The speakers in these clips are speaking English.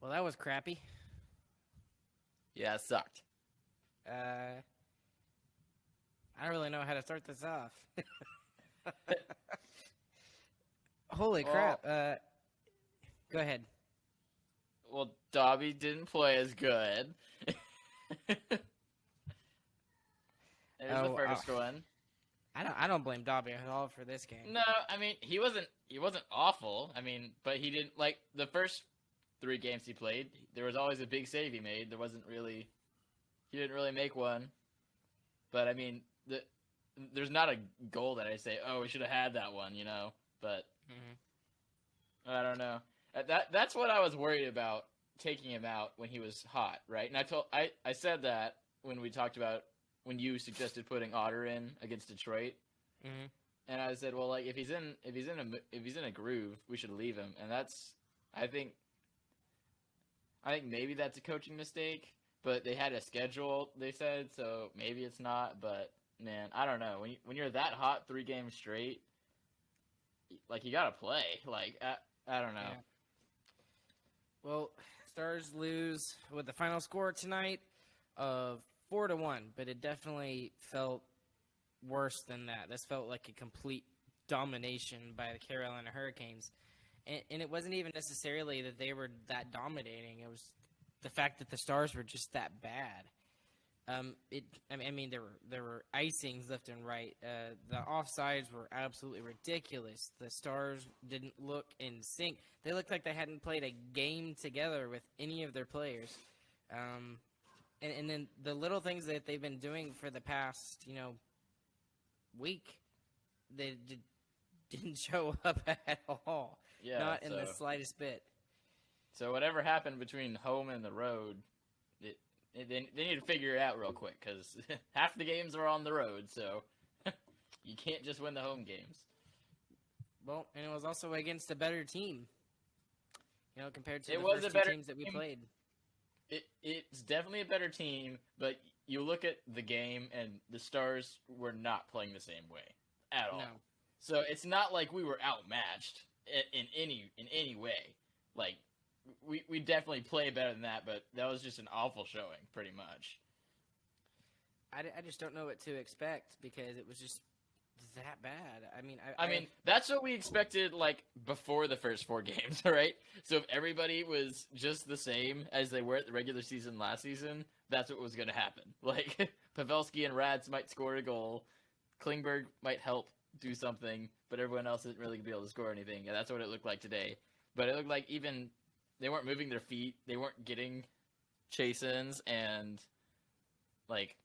Well, that was crappy. Yeah, it sucked. I don't really know how to start this off. Holy Well, crap. Go ahead. Dobby didn't play as good. There's the Oh, first one. I don't blame Dobby at all for this game. No, I mean he wasn't awful. I mean, but he didn't like the first three games he played. There was always a big save he made. He didn't really make one. But I mean, there's not a goal that I say, oh, we should have had that one, you know. But Hmm. I don't know. That's what I was worried about taking him out when he was hot, right? And I said that when we talked about when you suggested putting Otter in against Detroit, Hmm. and I said, well, like if he's in a groove, we should leave him, and that's I think I think maybe that's a coaching mistake, but they had a schedule, they said, so maybe it's not. But man, I don't know. When you're that hot 3 games straight, like you gotta play. Like I don't know. Yeah. Well, Stars lose with the final score tonight of 4-1, but it definitely felt worse than that. This felt like a complete domination by the Carolina Hurricanes. And it wasn't even necessarily that they were that dominating. It was the fact that the Stars were just that bad. I mean, there were icings left and right. The offsides were absolutely ridiculous. The Stars didn't look in sync. They looked like they hadn't played a game together with any of their players. And then the little things that they've been doing for the past, week, they didn't show up at all. Yeah. Not in the slightest bit. So whatever happened between home and the road, they need to figure it out real quick because half the games are on the road, so you can't just win the home games. Well, and it was also against a better team, compared to It the was first a two better teams that we team. played. It's definitely a better team, but you look at the game and the Stars were not playing the same way at all. No. So it's not like we were outmatched in any way. Like we definitely play better than that, but that was just an awful showing, pretty much. I just don't know what to expect because it was just that bad. I mean, I mean, that's what we expected, like, before the first 4 games, right? So if everybody was just the same as they were at the regular season last season, that's what was going to happen. Like, Pavelski and Rads might score a goal, Klingberg might help do something, but everyone else isn't really going to be able to score anything, and that's what it looked like today. But it looked like even they weren't moving their feet, they weren't getting chase-ins, and, like,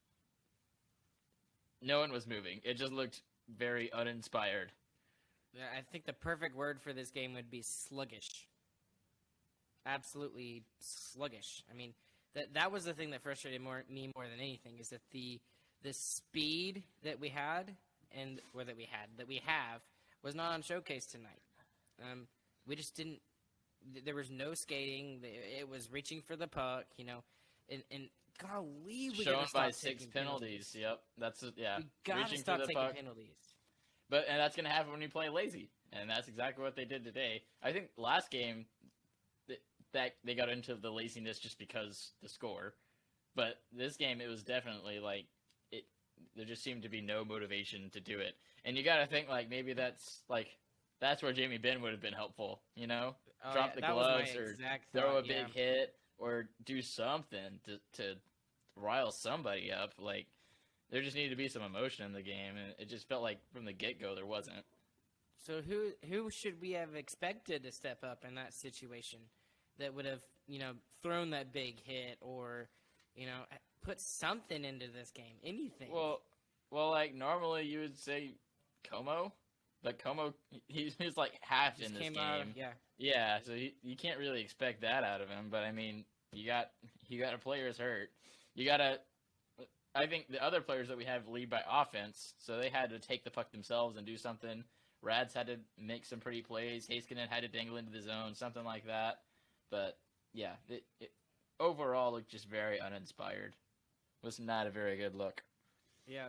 no one was moving. It just looked very uninspired. I think the perfect word for this game would be sluggish. Absolutely sluggish. I mean, that was the thing that frustrated me more than anything is that the speed that we had that we have was not on showcase tonight. We just didn't. There was no skating. It was reaching for the puck, and golly, we Shown gotta by stop 6 taking penalties. Yep, yeah. We gotta Reaching stop for the taking puck, penalties. and that's gonna happen when you play lazy, and that's exactly what they did today. I think last game that they got into the laziness just because the score, but this game it was definitely like it. There just seemed to be no motivation to do it, and you got to think like maybe that's where Jamie Benn would have been helpful. Oh, Drop yeah, the that was my gloves or exact throw a thought, big hit or do something to rile somebody up. Like there just needed to be some emotion in the game, and it just felt like from the get go there wasn't. So who should we have expected to step up in that situation that would have, thrown that big hit or, put something into this game? Anything. Well, like normally you would say Como, but Como he's like half just in this came game. out of, yeah. Yeah, so you can't really expect that out of him. But I mean, you got a players hurt. You gotta. I think the other players that we have lead by offense, so they had to take the puck themselves and do something. Rads had to make some pretty plays. Heiskanen had to dangle into the zone, something like that. But yeah, it overall looked just very uninspired. Was not a very good look. Yeah,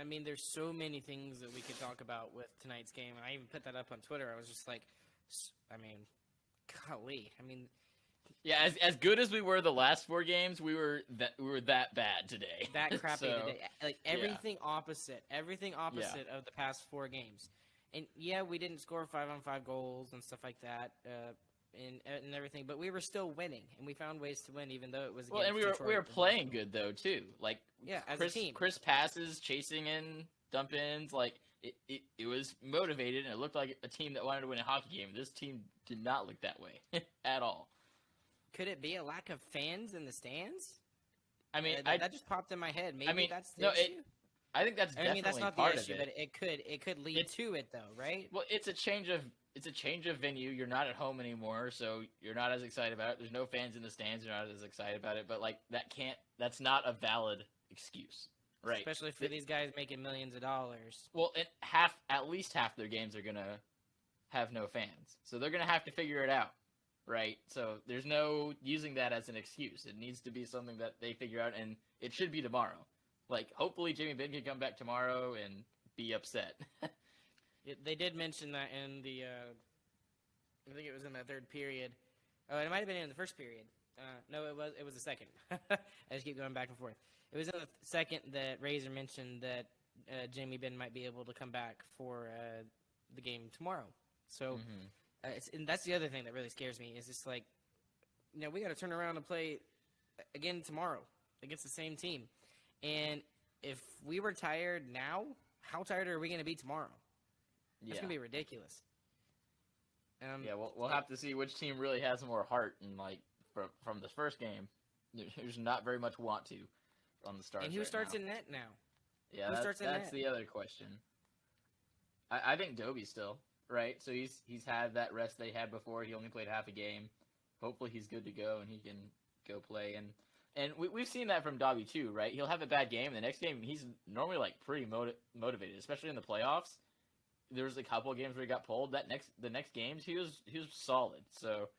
I mean, there's so many things that we could talk about with tonight's game. I even put that up on Twitter. I was just like, I mean, golly. I mean, Yeah, as good as we were the last 4 games, we were that bad today. That crappy So, today. Like yeah, everything yeah. opposite of the past 4 games. And yeah, we didn't score 5-on-5 goals and stuff like that, and everything, but we were still winning, and we found ways to win, even though it was Well, against and we were Detroit. playing good though too. Like Yeah, as a team. Chris passes, chasing in, dump ins. Like it was motivated, and it looked like a team that wanted to win a hockey game. This team did not look that way at all. Could it be a lack of fans in the stands? I mean, That just popped in my head. Maybe that's the issue. I think that's I definitely mean, that's not the part issue, of but it. it could lead to it though, right? Well, it's a change of venue. You're not at home anymore, so you're not as excited about it. There's no fans in the stands. You're not as excited about it. But like that's not a valid excuse, right? Especially for these guys making millions of dollars. Well, at least half their games are gonna have no fans, so they're gonna have to figure it out, right? So there's no using that as an excuse. It needs to be something that they figure out, and it should be tomorrow. Like, hopefully Jamie Benn can come back tomorrow and be upset. They did mention that in the, I think it was in the third period. Oh, it might have been in the first period. No, it was the second. I just keep going back and forth. It was in the second that Razor mentioned that Jamie Benn might be able to come back for the game tomorrow. So, and that's the other thing that really scares me is just like, we got to turn around and play again tomorrow against the same team. And if we were tired now, how tired are we going to be tomorrow? It's going to be ridiculous. Yeah, we'll have to see which team really has more heart. And, like, from the first game, there's not very much want to on the start. And who starts in net now? Yeah, that's the other question. I think Dobie still, right? So he's had that rest they had before. He only played half a game. Hopefully he's good to go and he can go play. And we've seen that from Dobby too, right? He'll have a bad game. The next game, he's normally like pretty motivated, especially in the playoffs. There was a couple of games where he got pulled. The next games, he was solid. So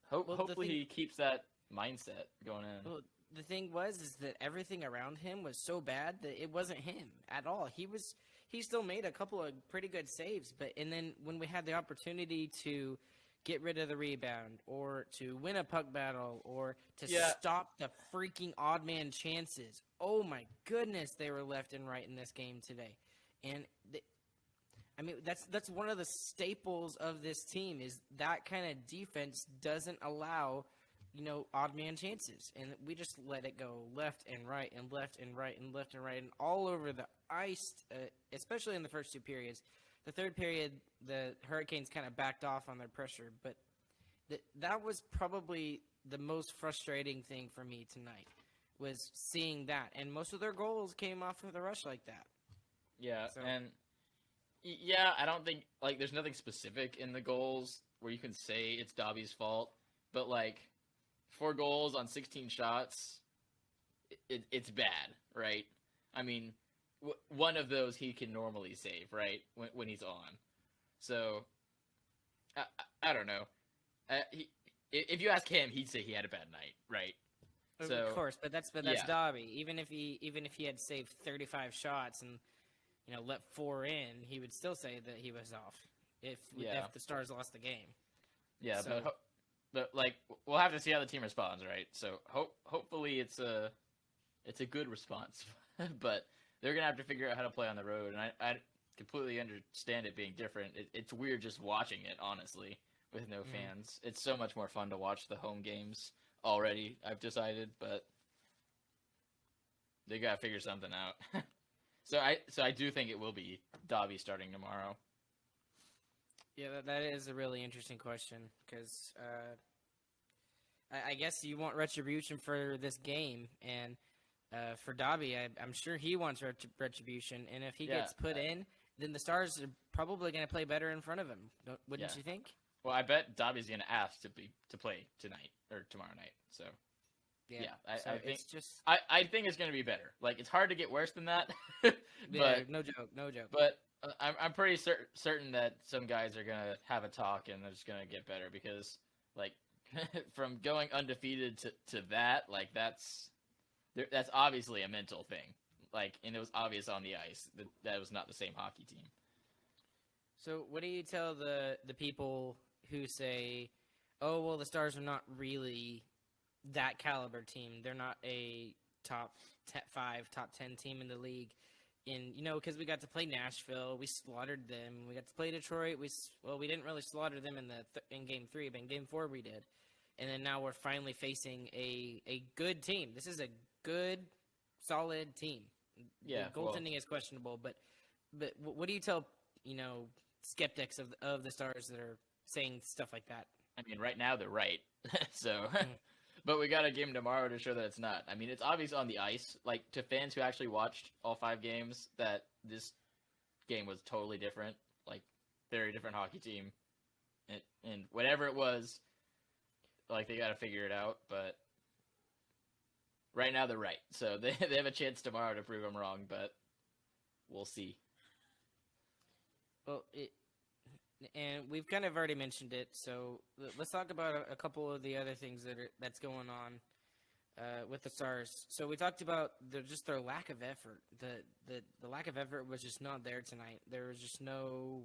hopefully he keeps that mindset going in. Well, the thing is that everything around him was so bad that it wasn't him at all. He still made a couple of pretty good saves, and then when we had the opportunity to get rid of the rebound, or to win a puck battle, or to stop the freaking odd man chances. Oh my goodness, they were left and right in this game today. And that's one of the staples of this team is that kind of defense doesn't allow, odd man chances. And we just let it go left and right and left and right and left and right and all over the ice, especially in the first 2 periods. The third period, the Hurricanes kind of backed off on their pressure, but that was probably the most frustrating thing for me tonight, was seeing that. And most of their goals came off of the rush like that. Yeah, and I don't think, like, there's nothing specific in the goals where you can say it's Dobby's fault, but, like, 4 goals on 16 shots, it's bad, right? I mean, one of those he can normally save, right, when he's on. So, I don't know. If you ask him, he'd say he had a bad night, right? So, of course, but that's Dobby. Even if he had saved 35 shots and let 4 in, he would still say that he was off if the Stars lost the game. Yeah, so, but like we'll have to see how the team responds, right? So hopefully it's a good response, but they're gonna have to figure out how to play on the road, and I completely understand it being different. It's weird just watching it, honestly, with no fans. It's so much more fun to watch the home games already, I've decided, but they gotta figure something out. So I do think it will be Dobby starting tomorrow. Yeah, that is a really interesting question, because I guess you want retribution for this game, and for Dobby, I'm sure he wants retribution, and if he gets put in, then the Stars are probably going to play better in front of him, wouldn't you think? Well, I bet Dobby's going to ask to play tonight or tomorrow night. So I think I think it's going to be better. Like, it's hard to get worse than that. But yeah, no joke. But I'm pretty certain that some guys are going to have a talk and they're just going to get better, because like from going undefeated to that, like that's obviously a mental thing. Like, and it was obvious on the ice that was not the same hockey team. So what do you tell the people who say, oh well, the Stars are not really that caliber team. They're not a top 5, top 10 team in the league. And because we got to play Nashville, we slaughtered them. We got to play Detroit. We didn't really slaughter them in Game 3, but in Game 4 we did. And then now we're finally facing a good team. This is a good, solid team. Yeah, The goaltending is questionable, but what do you tell skeptics of the Stars that are saying stuff like that? I mean, right now they're right. So, Mm. but we got a game tomorrow to show that it's not. I mean, it's obvious on the ice. Like, to fans who actually watched all 5 games, that this game was totally different. Like, very different hockey team. And whatever it was, like, they got to figure it out. But right now they're right. So they have a chance tomorrow to prove them wrong, but we'll see. Well, and we've kind of already mentioned it, so let's talk about a couple of the other things that's going on with the Stars. So we talked about just their lack of effort. The lack of effort was just not there tonight. There was just no,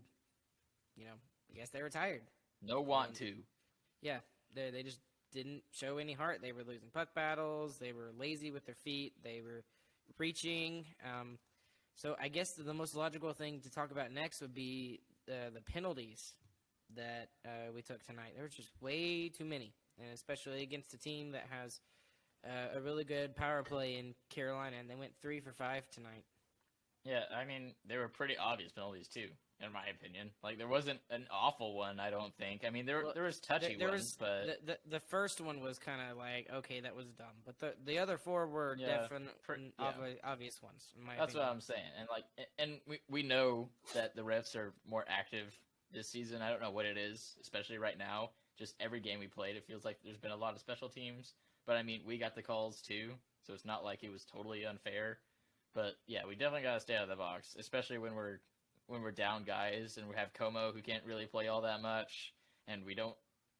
I guess they were tired. No want to. Yeah, they just didn't show any heart. They were losing puck battles. They were lazy with their feet. They were reaching. So I guess the most logical thing to talk about next would be the penalties that we took tonight. There were just way too many, and especially against a team that has a really good power play in Carolina, and they went 3 for 5 tonight. Yeah, I mean, they were pretty obvious penalties too, in my opinion. Like, there wasn't an awful one, I don't think. I mean, there was touchy ones, but the first one was kind of like, okay, that was dumb, but the other 4 were definite obvious ones. In my that's opinion. what I'm saying. And we know that the refs are more active this season. I don't know what it is, especially right now. Just every game we played, it feels like there's been a lot of special teams. But I mean, we got the calls too, so it's not like it was totally unfair. But yeah, we definitely got to stay out of the box, especially when we're down guys and we have Como who can't really play all that much, and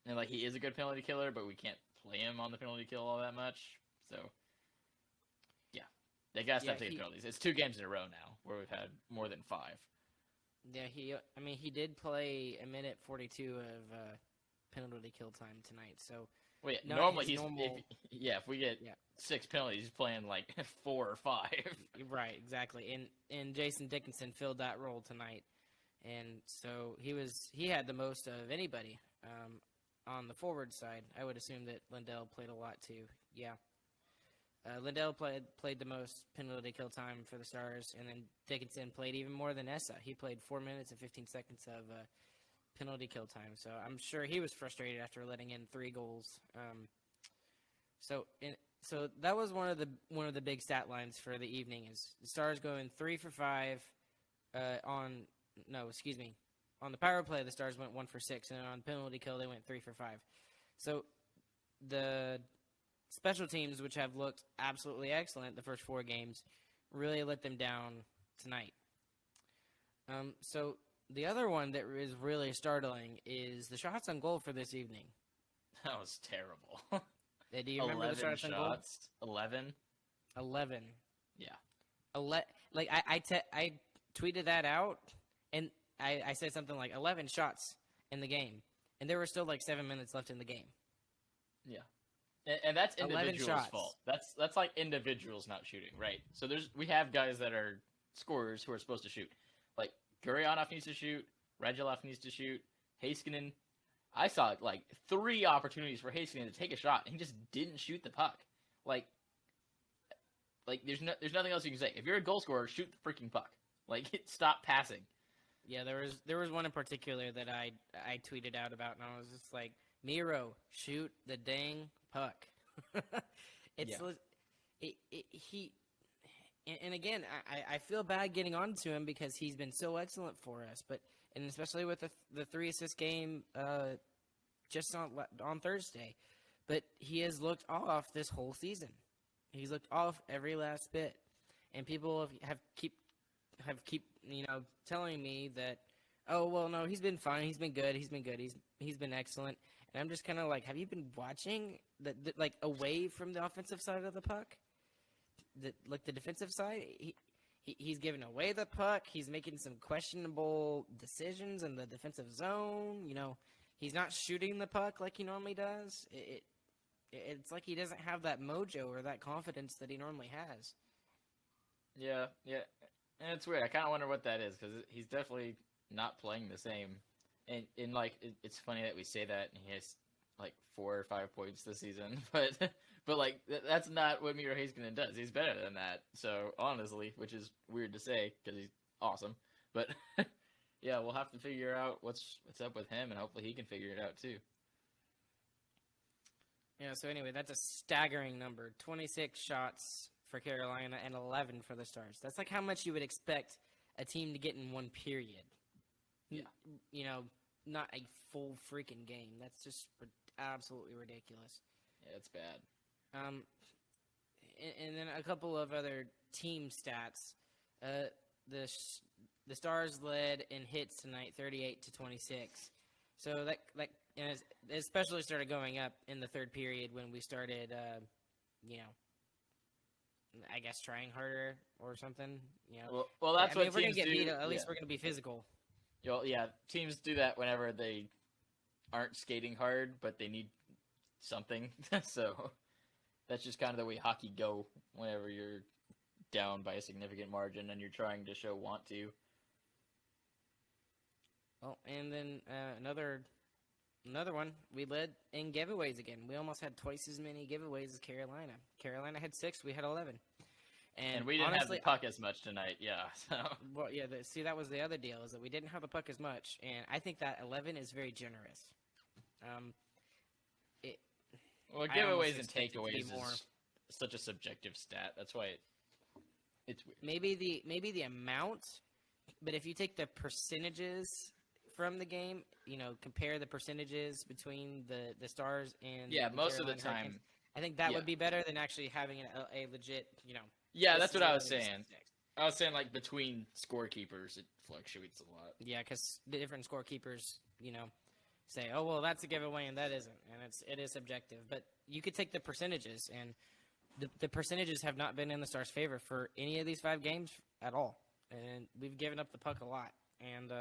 like, he is a good penalty killer, but we can't play him on the penalty kill all that much. So yeah, they got to stop taking penalties. It's 2 games in a row now where we've had more than 5. Yeah, he did play a minute 42 of penalty kill time tonight. So well, yeah, normally if we get 6 penalties, he's playing like 4 or 5. Right, exactly. And Jason Dickinson filled that role tonight, and so he had the most of anybody on the forward side. I would assume that Lindell played a lot too. Yeah. Lindell played the most penalty kill time for the Stars, and then Dickinson played even more than Essa. He played 4 minutes and 15 seconds of penalty kill time. So I'm sure he was frustrated after letting in 3 goals. So that was one of the big stat lines for the evening, is the Stars going 3 for 5 on the power play. The Stars went 1 for 6, and on penalty kill they went 3 for 5. So the special teams, which have looked absolutely excellent the first 4 games, really let them down tonight. So the other one that is really startling is the shots on goal for this evening. That was terrible. Do you remember the shots on goal? 11? 11. Yeah. I tweeted that out, and I said something like 11 shots in the game, and there were still like 7 minutes left in the game. Yeah. And that's individuals' shots. fault. That's like individuals not shooting, right? So we have guys that are scorers who are supposed to shoot. Like, Gurionov needs to shoot, Radulov needs to shoot, Heiskanen. I saw like 3 opportunities for Heiskanen to take a shot, and he just didn't shoot the puck. Like there's nothing else you can say. If you're a goal scorer, shoot the freaking puck. Like, stop passing. Yeah, there was one in particular that I tweeted out about, and I was just like, Miro, shoot the dang puck. And again, I feel bad getting onto him because he's been so excellent for us, and especially with the 3 assist game just on Thursday, but he has looked off this whole season. He's looked off every last bit, and people have keep telling me that, oh well, no, he's been fine, he's been good, he's been excellent, and I'm just kind of like, have you been watching like away from the offensive side of the puck? The defensive side, he's giving away the puck. He's making some questionable decisions in the defensive zone. he's not shooting the puck like he normally does. It's like he doesn't have that mojo or that confidence that he normally has. Yeah, and it's weird. I kind of wonder what that is because he's definitely not playing the same. And like, it's funny that we say that, and he has like 4 or 5 points this season, but like that's not what Miro Heiskanen does. He's better than that. So honestly, which is weird to say because he's awesome, but yeah, we'll have to figure out what's up with him, and hopefully he can figure it out too. Yeah. So anyway, that's a staggering number: 26 shots for Carolina and 11 for the Stars. That's like how much you would expect a team to get in one period. Yeah. You know, not a full freaking game. That's just absolutely ridiculous. Yeah, it's bad. And then a couple of other team stats. The Stars led in hits tonight, 38-26. So that and it especially started going up in the third period when we started, I guess trying harder or something. Well, that's what if we're teams gonna get do. beat, at least we're gonna be physical. Yeah, teams do that whenever they aren't skating hard, but they need something. So that's just kind of the way hockey go whenever you're down by a significant margin and you're trying to show want to. Well, and then another one, we led in giveaways again. We almost had twice as many giveaways as Carolina. Carolina had 6, we had 11. And we didn't honestly, have the puck as much tonight, yeah. So. Well, yeah, see, that was the other deal, is that we didn't have the puck as much, and I think that 11 is very generous. Giveaways and takeaways is such a subjective stat. That's why it's weird. Maybe the amount, but if you take the percentages from the game, compare the percentages between the Stars and the most Carolina of the time, Hurricanes, I think that would be better than actually having a legit, Yeah, that's what I was saying. I was saying, like, between scorekeepers, it fluctuates a lot. Yeah, because the different scorekeepers, say, oh, well, that's a giveaway and that isn't. And it is subjective. But you could take the percentages, and the percentages have not been in the Stars' favor for any of these 5 games at all. And we've given up the puck a lot. And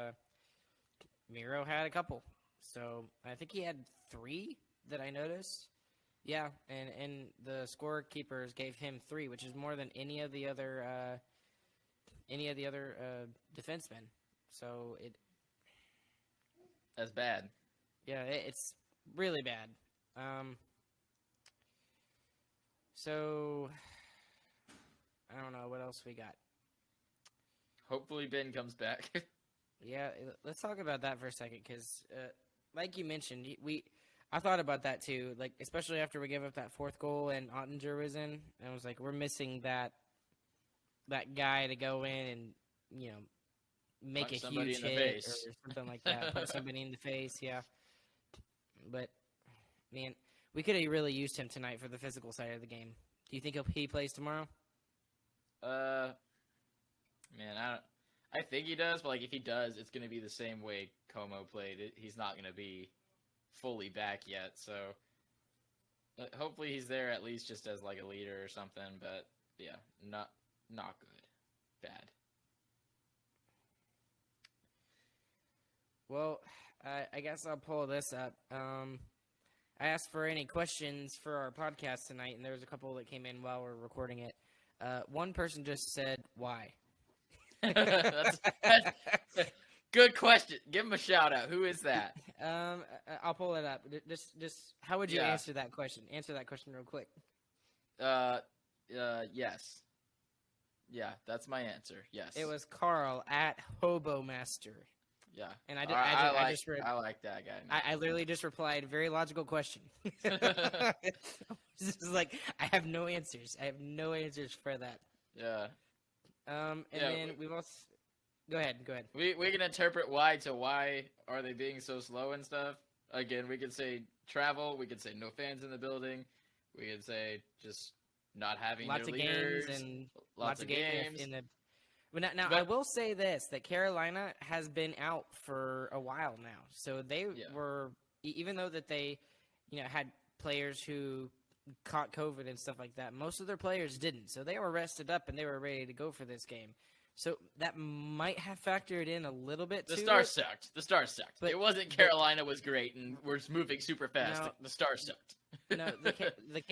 Miro had a couple. So I think he had 3 that I noticed. Yeah, and the scorekeepers gave him 3, which is more than any of the other defensemen. So that's bad. Yeah, it's really bad. So I don't know what else we got. Hopefully Ben comes back. Yeah, let's talk about that for a second, because like you mentioned, I thought about that too, like especially after we gave up that 4th goal and Ottinger was in, and I was like, we're missing that guy to go in and make Punch a somebody huge in the hit face. or something like that, punch somebody in the face, yeah. But man, we could have really used him tonight for the physical side of the game. Do you think he plays tomorrow? Man, I think he does, but like if he does, it's going to be the same way Como played. He's not going to be fully back yet, so hopefully he's there at least just as like a leader or something. But yeah, not good, bad. Well, I guess I'll pull this up. I asked for any questions for our podcast tonight, and there was a couple that came in while we're recording it. One person just said, "Why?" that's good question. Give him a shout out. Who is that? I'll pull it up. Just how would you answer that question? Answer that question real quick. Yes. Yeah, that's my answer. Yes. It was Carl at Hobo Master. Yeah. And I just read. I like that guy. I literally just replied, very logical question. This is like, I have no answers. I have no answers for that. Yeah. Then we've also. Go ahead. We can interpret why to why are they being so slow and stuff. Again, we could say travel. We could say no fans in the building. We could say just not having lots their of leaders. games and lots of games. But I will say this, that Carolina has been out for a while now. So they were, even though that they, had players who caught COVID and stuff like that, most of their players didn't. So they were rested up and they were ready to go for this game. So that might have factored in a little bit The to Stars it. sucked. The Stars sucked. But- It wasn't Carolina was great and we're moving super fast. No. The Stars sucked. No, the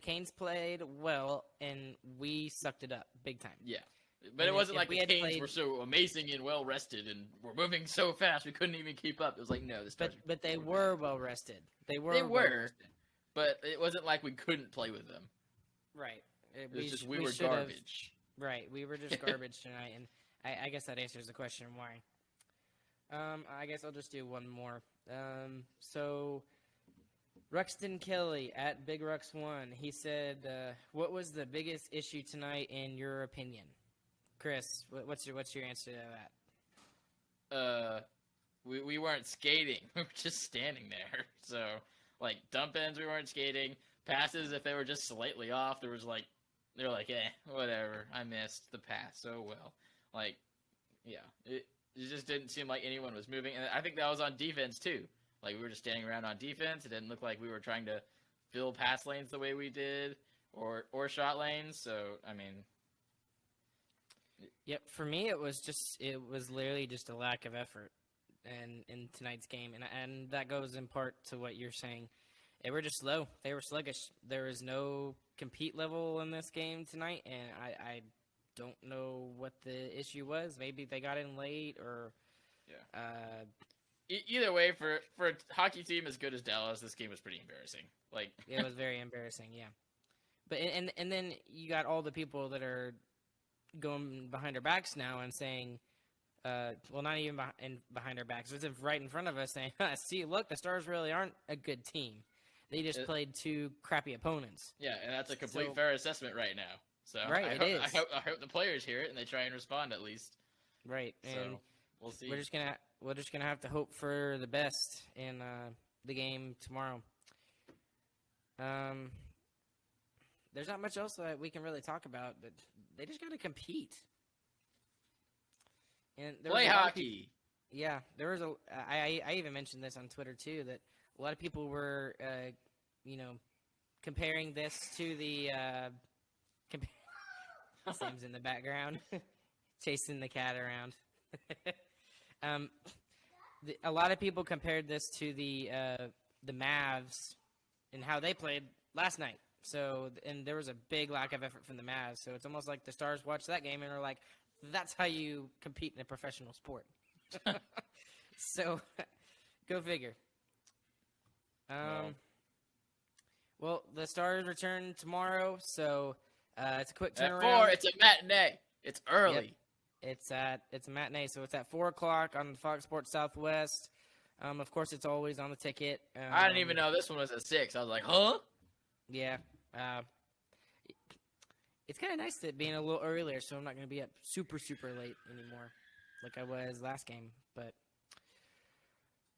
Canes played well, and we sucked it up big time. Yeah. But it And wasn't if like we the had Canes played- were so amazing and well rested and were moving so fast we couldn't even keep up. It was like, no, the Stars. But they were were bad. well rested. They were. They well were. rested. But it wasn't like we couldn't play with them. Right. It was just we we were should have- garbage. Right. We were just garbage tonight, and I guess that answers the question why. I guess I'll just do one more. So Ruxton Kelly at Big Rux One, he said, "What was the biggest issue tonight in your opinion?" Chris, what's your answer to that? We weren't skating. We were just standing there. So, like, dump ins, we weren't skating. Passes, if they were just slightly off, they were like, whatever. I missed the pass. Oh, well. Like, yeah. It just didn't seem like anyone was moving. And I think that was on defense, too. Like, we were just standing around on defense. It didn't look like we were trying to fill pass lanes the way we did or shot lanes. So, I mean... Yep, for me it was literally just a lack of effort in tonight's game, and that goes in part to what you're saying. They were just slow. They were sluggish. There was no compete level in this game tonight, and I don't know what the issue was. Maybe they got in late, or Either way, for a hockey team as good as Dallas, this game was pretty embarrassing. Like it was very embarrassing. Yeah, but and then you got all the people that are going behind our backs now and saying, well, not even behind our backs, it's right in front of us saying, see, look, the Stars really aren't a good team. They just played two crappy opponents. Yeah, and that's a complete fair assessment right now. So Right, I hope the players hear it and they try and respond at least. Right, and So we'll see. we're just gonna have to hope for the best in the game tomorrow. There's not much else that we can really talk about, but they just got to compete. And there Play was a lot of hockey. Yeah, there was I even mentioned this on Twitter too, that a lot of people were, comparing this to the Sam's in the background, chasing the cat around. A lot of people compared this to the Mavs and how they played last night. So, and there was a big lack of effort from the Mavs. So it's almost like the Stars watched that game and are like, that's how you compete in a professional sport. So, go figure. Well, the Stars return tomorrow, so it's a quick turnaround. At 4, it's a matinee. It's early. Yep. It's a matinee, so it's at 4:00 on Fox Sports Southwest. Of course, it's always on the ticket. I didn't even know this one was at 6. I was like, huh? Yeah. It's kind of nice that being a little earlier, so I'm not going to be up super, super late anymore like I was last game. But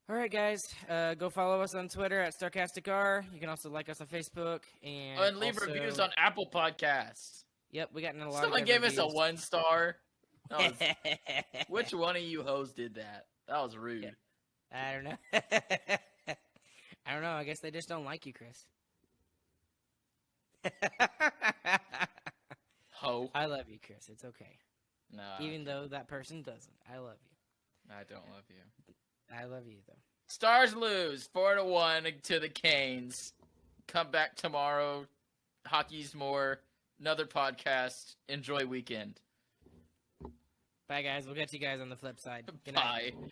all right, guys, go follow us on Twitter at StarcasticR. You can also like us on Facebook and leave also, reviews on Apple Podcasts. Yep, we got in a lot. Someone of gave us a reviews. 1-star. Which one of you hoes did that? That was rude. Yeah. I don't know. I don't know. I guess they just don't like you, Chris. Ho. I love you, Chris. It's okay. No. Even though that person doesn't. I love you. I don't love you. I love you, though. Stars lose 4-1 to the Canes. Come back tomorrow. Hockey's more. Another podcast. Enjoy weekend. Bye, guys. We'll get you guys on the flip side. Good night. Bye.